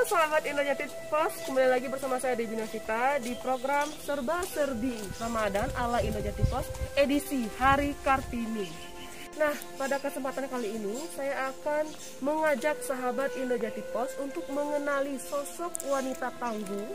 sahabat Indojati Pos, kembali lagi bersama saya Debbie Novita di program Serba Serbi Ramadan ala Indojati Pos edisi Hari Kartini. Nah, pada kesempatan kali ini saya akan mengajak sahabat Indojati Pos untuk mengenali sosok wanita tangguh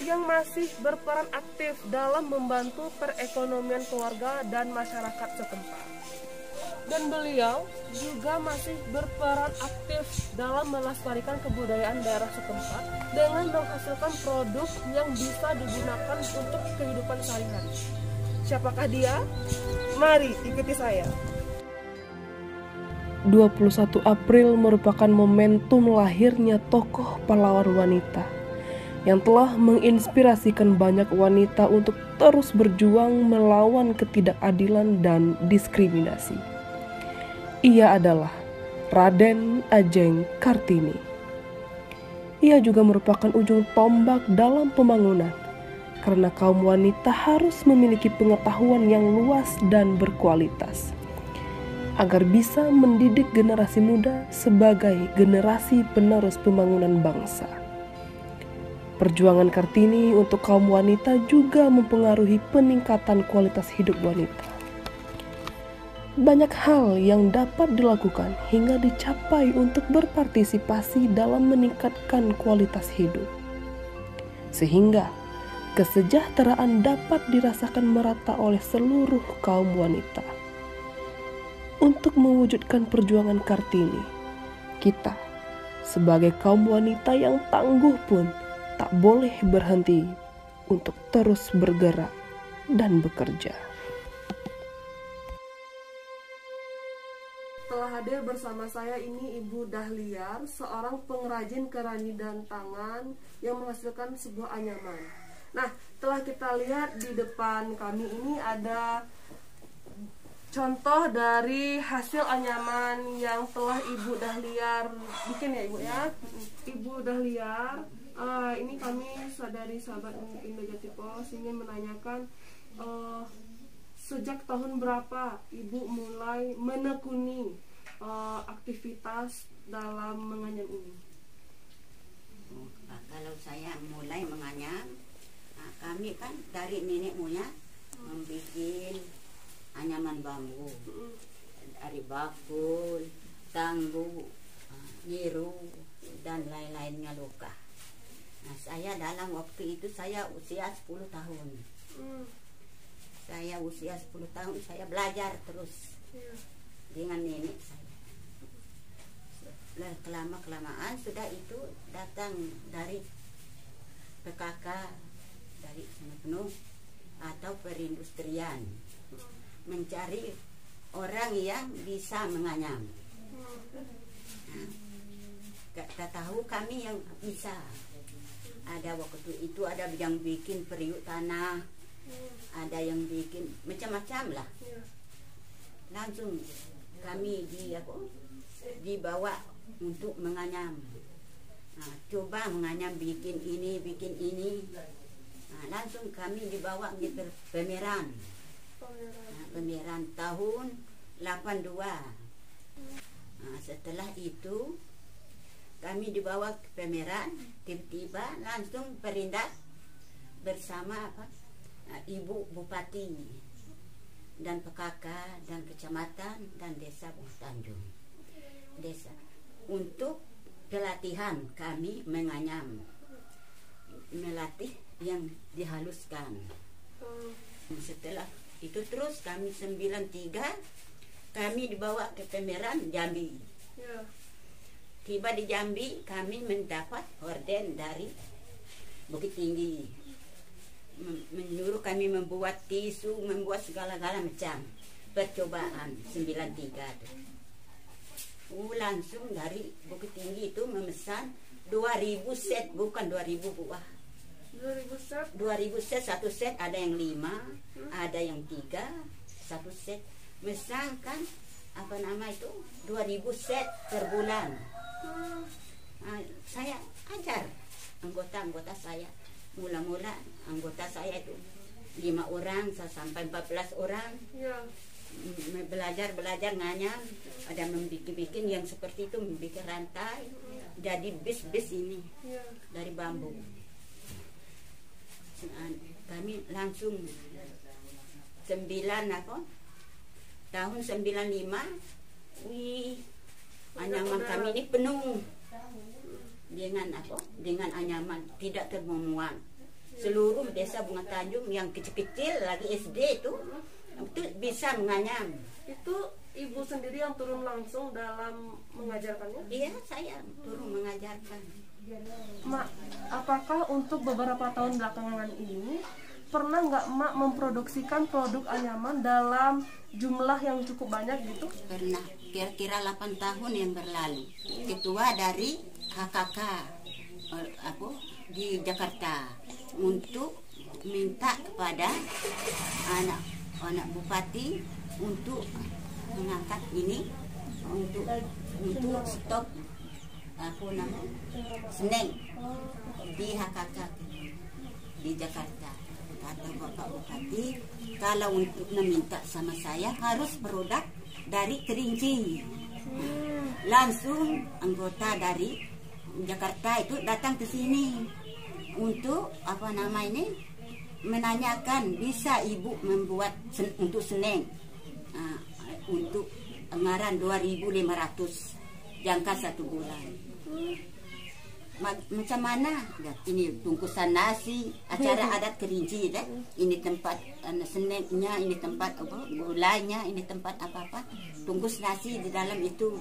yang masih berperan aktif dalam membantu perekonomian keluarga dan masyarakat setempat. Dan beliau juga masih berperan aktif dalam melestarikan kebudayaan daerah setempat dengan menghasilkan produk yang bisa digunakan untuk kehidupan sehari-hari. Siapakah dia? Mari ikuti saya. 21 April merupakan momentum lahirnya tokoh pahlawan wanita yang telah menginspirasikan banyak wanita untuk terus berjuang melawan ketidakadilan dan diskriminasi. Ia adalah Raden Ajeng Kartini. Ia juga merupakan ujung tombak dalam pembangunan, karena kaum wanita harus memiliki pengetahuan yang luas dan berkualitas, agar bisa mendidik generasi muda sebagai generasi penerus pembangunan bangsa. Perjuangan Kartini untuk kaum wanita juga mempengaruhi peningkatan kualitas hidup wanita. Banyak hal yang dapat dilakukan hingga dicapai untuk berpartisipasi dalam meningkatkan kualitas hidup, sehingga kesejahteraan dapat dirasakan merata oleh seluruh kaum wanita. Untuk mewujudkan perjuangan Kartini, kita sebagai kaum wanita yang tangguh pun tak boleh berhenti untuk terus bergerak dan bekerja. Telah hadir bersama saya ini Ibu Dahliar, seorang pengrajin kerajinan tangan yang menghasilkan sebuah anyaman. Nah, telah kita lihat di depan kami ini ada contoh dari hasil anyaman yang telah Ibu Dahliar bikin ya Ibu ya. Ibu Dahliar, ini kami dari sahabat Indojati Pos ingin menanyakan sejak tahun berapa Ibu mulai menekuni aktivitas dalam menganyam ini? Kalau saya mulai menganyam, kami kan dari nenek moyang membuat anyaman bambu dari bakul, tanggu, nyiru, dan lain-lainnya luka. Nah, saya dalam waktu itu saya usia 10 tahun. Saya usia 10 tahun saya belajar terus dengan nenek saya. Kelamaan sudah itu datang dari PKK dari Penuh atau perindustrian mencari orang yang bisa menganyam. Nah, kita tahu kami yang bisa. Ada waktu itu ada yang bikin periuk tanah, ada yang bikin macam-macam lah. Langsung kami dibawa untuk menganyam. Nah, coba menganyam bikin ini, bikin ini. Nah, langsung kami dibawa ke pameran. Nah, pameran tahun 82. Nah, setelah itu kami dibawa ke pameran, tiba-tiba langsung perindak bersama Ibu Bupati dan PKK dan kecamatan dan desa Bukit Tanjung. Desa untuk pelatihan kami menganyam, melatih yang dihaluskan. Setelah itu terus kami 93 kami dibawa ke pameran Jambi. Tiba di Jambi kami mendapat orden dari Bukit Tinggi, menyuruh kami membuat tisu, membuat segala-gala macam percobaan 93 itu. Langsung dari Bukit Tinggi itu memesan 2000 set, bukan 2000 buah. 2000 set, satu set ada yang 5, ada yang 3, satu set. Misalkan 2000 set per bulan. Saya ajar anggota-anggota saya. Mula-mula anggota saya itu 5 orang sampai 14 orang. belajar nganyam, ada membikin yang seperti itu, membikin rantai jadi bis ini dari bambu. Kami langsung tahun 95, anyaman kami ini penuh dengan anyaman, tidak termemuat. Seluruh desa Bunga Tanjung yang kecil-kecil lagi SD itu bisa menganyam. Itu ibu sendiri yang turun langsung dalam mengajarkannya? Iya, saya turun mengajarkan. Mak, apakah untuk beberapa tahun belakangan ini pernah nggak Mak memproduksikan produk anyaman dalam jumlah yang cukup banyak gitu? Pernah, kira-kira 8 tahun yang berlalu. Ketua dari HKK di Jakarta untuk minta kepada anak bupati untuk mengangkat ini untuk stok seneng di HKK di Jakarta. Kata Bapak Bupati, kalau untuk meminta sama saya harus produk dari Kerinci. Langsung anggota dari Jakarta itu datang ke sini untuk menanyakan bisa ibu membuat untuk seneng untuk anggaran 2.500 jangka 1 bulan. Macam mana? Ini bungkusan nasi, acara adat Kerinci, ini tempat senengnya, ini tempat gulanya, ini tempat apa-apa. Bungkus nasi di dalam itu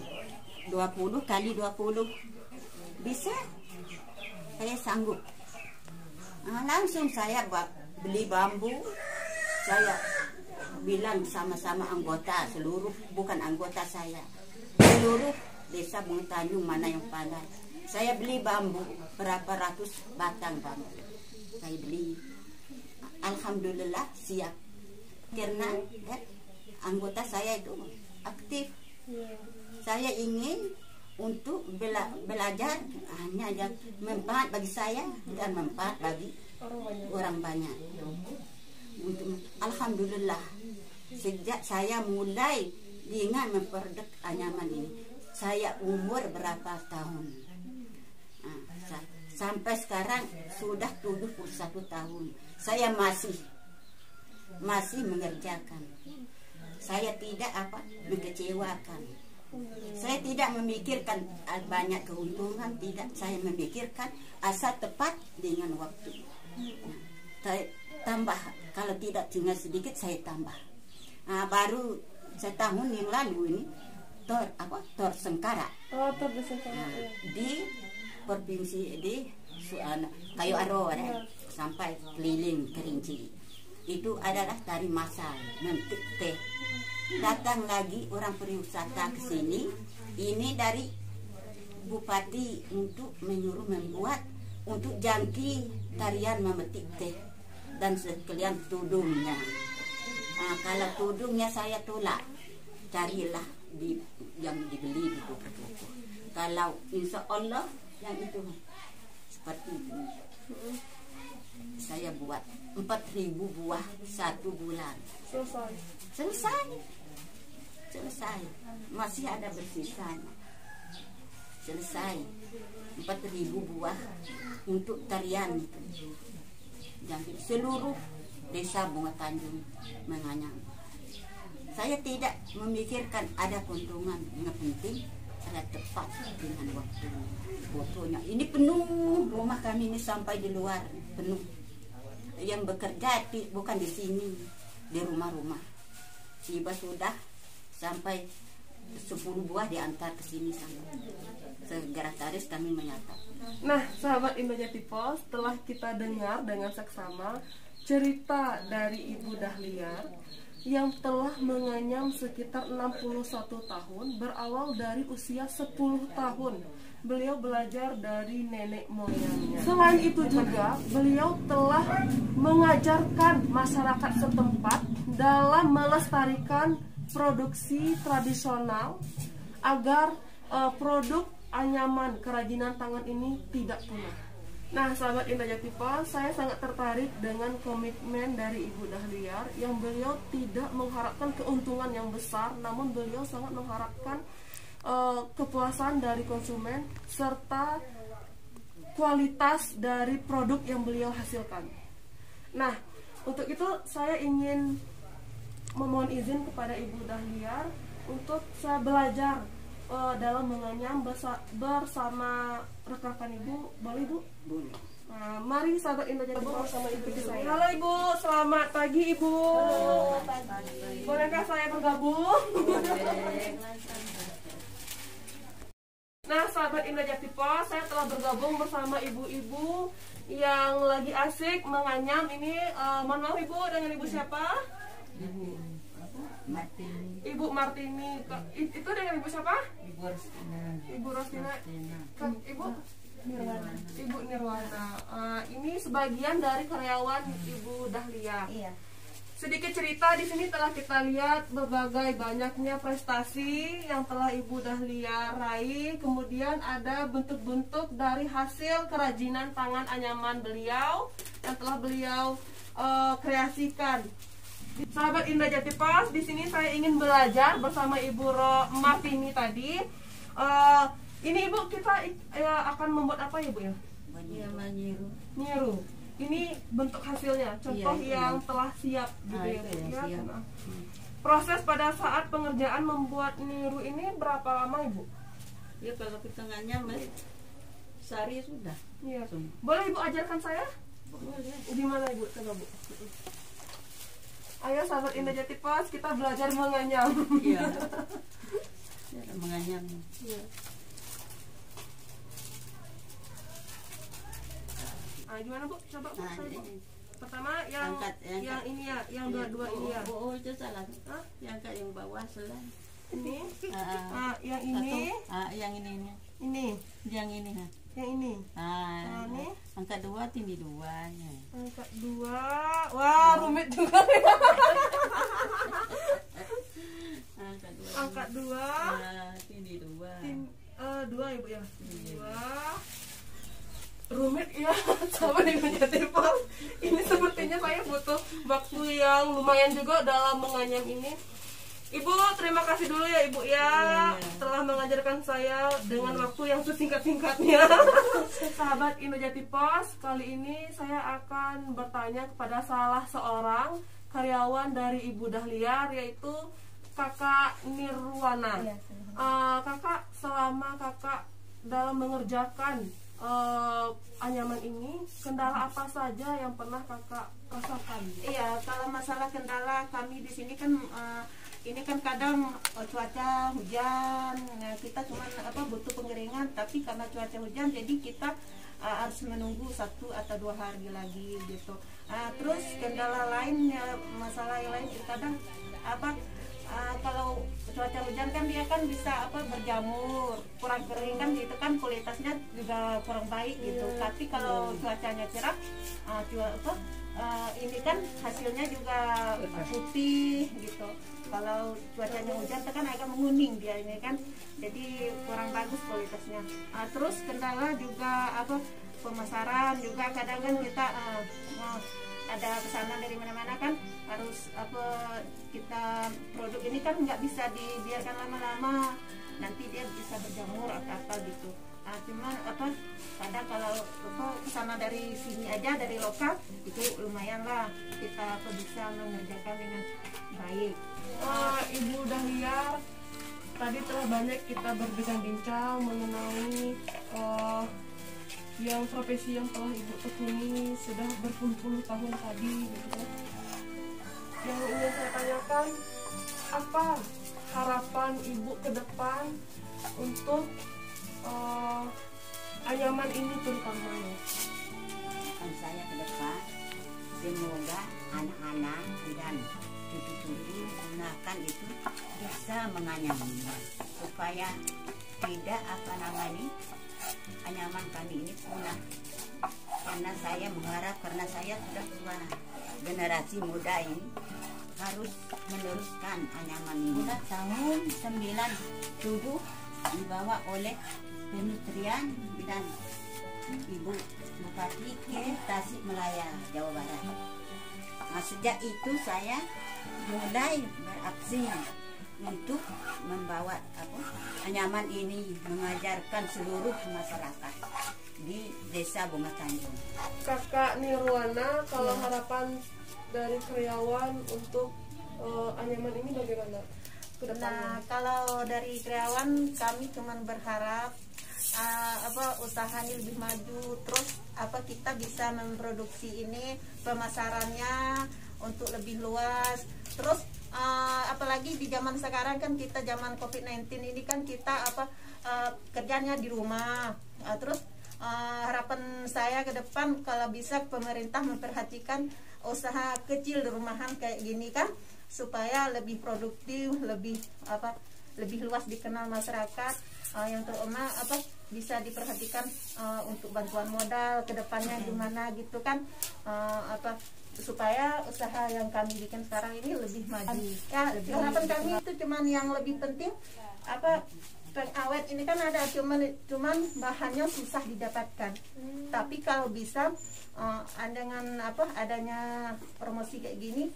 20 kali 20. Bisa? Saya sanggup. Langsung saya beli bambu. Saya bilang sama-sama anggota seluruh, bukan anggota saya, seluruh desa Bunga Tanjung mana yang pandai. Saya beli bambu, berapa ratus batang bambu saya beli. Alhamdulillah siap, karena anggota saya itu aktif. Saya ingin untuk belajar hanya yang manfaat bagi saya dan manfaat bagi orang banyak. Alhamdulillah, sejak saya mulai dengan memproduk anyaman ini, saya umur berapa tahun? Sampai sekarang sudah 71 tahun. Saya masih mengerjakan. Saya tidak mengecewakan. Saya tidak memikirkan banyak keuntungan, tidak. Saya memikirkan asal tepat dengan waktu. Saya tambah, kalau tidak tinggal sedikit saya tambah. Baru setahun yang lalu ini Tor Sengkara. Tor Sengkara. Di provinsi di Kayu Aro sampai keliling Kerinci. Itu adalah tari masal, memetik teh. Datang lagi orang pariwisata ke sini. Ini dari bupati untuk menyuruh membuat untuk jangki tarian memetik teh dan sekalian tudungnya. Kalau tudungnya saya tolak, carilah yang dibeli di toko-toko. Kalau insya Allah yang itu seperti itu, saya buat 4.000 buah 1 bulan. Selesai. Masih ada bersisa. Selesai 4.000 buah untuk tarian itu. Dan seluruh desa Bunga Tanjung menganyam. Saya tidak memikirkan ada keuntungan, yang penting ada tepat dengan waktu. Fotonya ini penuh, rumah kami ini sampai di luar penuh. Yang bekerja bukan di sini, di rumah-rumah. Tiba sudah sampai 10 buah diantar ke sini sampai sekretaris kami menyatakan. Nah, sahabat Indojati Pos, setelah kita dengar dengan seksama cerita dari Ibu Dahlia yang telah menganyam sekitar 61 tahun, berawal dari usia 10 tahun. Beliau belajar dari nenek moyangnya. Selain itu juga, beliau telah mengajarkan masyarakat setempat dalam melestarikan produksi tradisional agar produk anyaman kerajinan tangan ini tidak punah. Nah, sahabat Indah Jatipa, saya sangat tertarik dengan komitmen dari Ibu Dahliar yang beliau tidak mengharapkan keuntungan yang besar, namun beliau sangat mengharapkan kepuasan dari konsumen serta kualitas dari produk yang beliau hasilkan. Nah, untuk itu saya ingin memohon izin kepada Ibu Dahliar untuk saya belajar dalam menganyam bersama rekan Ibu. Boleh, Bu? Boleh. Nah, mari sahabat Indah Jatipa bersama Ibu saya. Halo. Halo Ibu, selamat pagi Ibu. Halo, pagi. Bolehkah saya bergabung? Boleh. Nah, sahabat Indah Jatipa, saya telah bergabung bersama ibu-ibu yang lagi asik menganyam ini. Mohon maaf Ibu, dengan Ibu siapa? Martini. Ibu Martini. Itu dengan Ibu siapa? Ibu Rostina. Ibu Rostina. Ibu Nirwana. Ibu Nirwana. Ini sebagian dari karyawan Ibu Dahliar. Iya. Sedikit cerita, di sini telah kita lihat berbagai banyaknya prestasi yang telah Ibu Dahliar raih. Kemudian ada bentuk-bentuk dari hasil kerajinan tangan anyaman beliau yang telah beliau kreasikan. Sahabat Indah Jatipa, di sini saya ingin belajar bersama Ibu Martini tadi. Ini Ibu, kita akan membuat apa ya Bu ya? Nyiru. Ini bentuk hasilnya, contoh yang telah siap gitu ya, Bu, ya. Siap. Proses pada saat pengerjaan membuat niru ini berapa lama Ibu? Ya kalau kita nganyam sehari sudah. Iya. Semua. Boleh Ibu ajarkan saya? Boleh. Gimana Ibu? Coba Bu. Ayo sahabat Indah Jatipa, kita belajar menganyam. Iya. Cara menganyam. Iya. Gimana Bu? Coba Bu. Nah, Saya, Bu. ini. Pertama yang Angkat, yang angkat. ini ya, yang dua-dua ini ya. Oh, itu salah. Hah? Yang angkat yang bawah salah. Ini. Ah, Yang ini. Satu. Yang ini. Ini. Yang ini. Yang ini. Ini. Angkat dua, tinggi dua. Ya. Angkat dua. Wah, rumit juga. Angkat dua. Angkat dua. Tinggi dua. Dua Ibu ya. Dua. Rumit ya, sama dengan Jatipa. Ini sepertinya saya butuh waktu yang lumayan juga dalam menganyam ini. Ibu, terima kasih dulu ya Ibu ya, telah mengajarkan saya dengan waktu yang sesingkat-singkatnya. Sahabat Indah Jatipa, kali ini saya akan bertanya kepada salah seorang karyawan dari Ibu Dahliar, yaitu Kakak Nirwana. Kakak, selama Kakak dalam mengerjakan anyaman ini, kendala apa saja yang pernah Kakak rasakan? Iya, kalau masalah kendala kami di sini kan ini kan kadang cuaca hujan, nah, kita cuma butuh pengeringan, tapi karena cuaca hujan jadi kita harus menunggu 1 atau 2 hari lagi gitu. Terus kendala lain ya, masalah yang lain kadang kalau cuaca hujan kan dia kan bisa berjamur, kurang kering kan gitu kan, kualitasnya juga kurang baik gitu. Tapi kalau cuacanya cerah, ini kan hasilnya juga putih gitu. Kalau cuacanya hujan kan agak menguning dia ini kan, jadi kurang bagus kualitasnya. Terus kendala juga pemasaran juga, kadang kan kita ada pesanan dari mana-mana kan, harus kita produk ini kan nggak bisa dibiarkan lama-lama, nanti dia bisa berjamur atau apa gitu. Cuman kadang kalau pesanan dari sini aja, dari lokal itu lumayan lah, kita bisa mengerjakan dengan baik. Ibu Dahliar, tadi telah banyak kita berbincang-bincang mengenai yang profesi yang telah Ibu tekuni sudah berpuluh-puluh tahun tadi gitu kan. Yang ingin saya tanyakan, apa harapan Ibu ke depan untuk anyaman ini terutamanya? Saya ke depan semoga anak-anak dan cucu-cucu gunakan itu bisa menganyam supaya tidak anyaman kami ini punah. Karena saya mengharap, karena saya sudah tua, generasi muda ini harus meneruskan anyaman ini. Sudah tahun 97 dibawa oleh Kementerian Bidang Ibu Bupati ke Tasikmalaya, Jawa Barat. Sejak itu saya mulai beraksi untuk membawa anyaman ini, mengajarkan seluruh masyarakat di Desa Bunga Tanjung. Kakak Nirwana, kalau harapan dari karyawan untuk anyaman ini bagaimana ke depannya? Nah, kalau dari karyawan kami cuma berharap usahanya lebih maju, terus kita bisa memproduksi ini, pemasarannya untuk lebih luas. Terus apalagi di zaman sekarang kan, kita zaman COVID-19 ini kan kita kerjanya di rumah. Terus harapan saya ke depan kalau bisa pemerintah memperhatikan usaha kecil di rumahan kayak gini kan, supaya lebih produktif, lebih luas dikenal masyarakat. Yang terutama bisa diperhatikan untuk bantuan modal ke depannya gimana gitu kan, supaya usaha yang kami bikin sekarang ini lebih maju. Ya, harapan kami itu cuman yang lebih penting pengawet ini kan ada, cuman bahannya susah didapatkan. Tapi kalau bisa dengan adanya promosi kayak gini,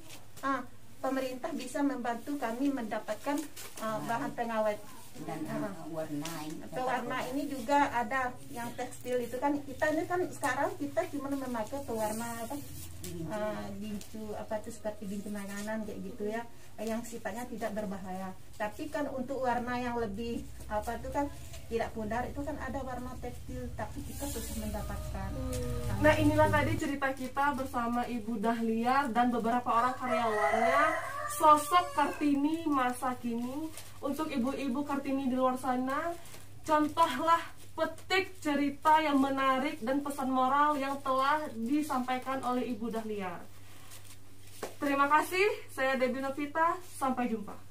pemerintah bisa membantu kami mendapatkan bahan pengawet. Dan pewarna ini juga ada yang tekstil itu kan, kita ini kan sekarang kita cuma memakai pewarna gincu itu seperti gincu makanan kayak gitu ya, yang sifatnya tidak berbahaya. Tapi kan untuk warna yang lebih itu kan tidak pudar, itu kan ada warna tekstil, tapi kita susah mendapatkan. Nah, inilah tadi cerita kita bersama Ibu Dahlia dan beberapa orang karyawannya, sosok Kartini masa kini. Untuk ibu-ibu Kartini di luar sana, contohlah petik cerita yang menarik dan pesan moral yang telah disampaikan oleh Ibu Dahlia. Terima kasih, saya Debbie Novita, sampai jumpa.